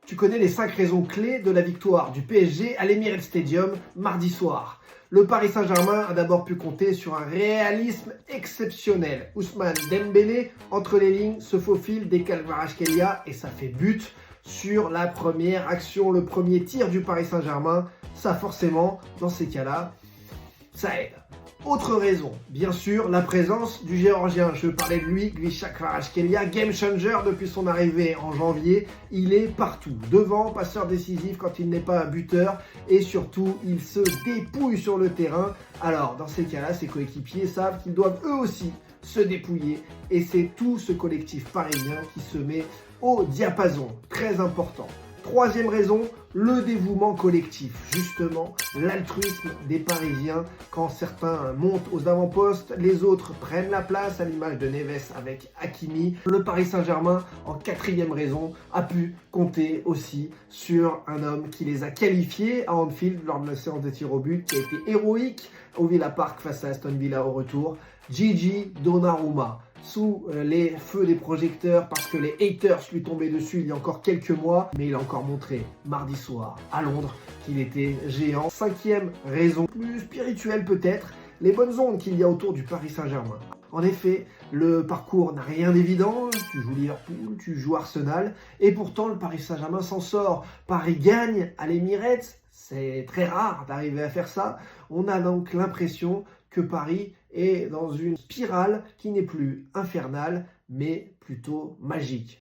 Tu connais les 5 raisons clés de la victoire du PSG à l'Emirates Stadium mardi soir. Le Paris Saint-Germain a d'abord pu compter sur un réalisme exceptionnel. Ousmane Dembélé, entre les lignes, se faufile, décale Kvaratskhelia et ça fait but sur la première action, le premier tir du Paris Saint-Germain. Ça forcément, dans ces cas-là, ça aide. Autre raison, bien sûr, la présence du Géorgien. Je parlais de lui, Grisha Kvaratskhelia, game changer depuis son arrivée en janvier. Il est partout, devant, passeur décisif quand il n'est pas un buteur et surtout, il se dépouille sur le terrain. Alors, dans ces cas-là, ses coéquipiers savent qu'ils doivent eux aussi se dépouiller et c'est tout ce collectif parisien qui se met au diapason, très important. Troisième raison, le dévouement collectif. Justement, l'altruisme des Parisiens. Quand certains montent aux avant-postes, les autres prennent la place, à l'image de Neves avec Hakimi. Le Paris Saint-Germain, en quatrième raison, a pu compter aussi sur un homme qui les a qualifiés à Anfield lors de la séance de tir au but, qui a été héroïque au Villa Park face à Aston Villa au retour. Gigi Donnarumma. Sous les feux des projecteurs parce que les haters lui tombaient dessus il y a encore quelques mois, mais il a encore montré mardi soir à Londres qu'il était géant. Cinquième raison, plus spirituelle peut-être, les bonnes ondes qu'il y a autour du Paris Saint-Germain. En effet, le parcours n'a rien d'évident, tu joues Liverpool, tu joues Arsenal, et pourtant le Paris Saint-Germain s'en sort. Paris gagne à l'Emirates, c'est très rare d'arriver à faire ça. On a donc l'impression que Paris est dans une spirale qui n'est plus infernale, mais plutôt magique.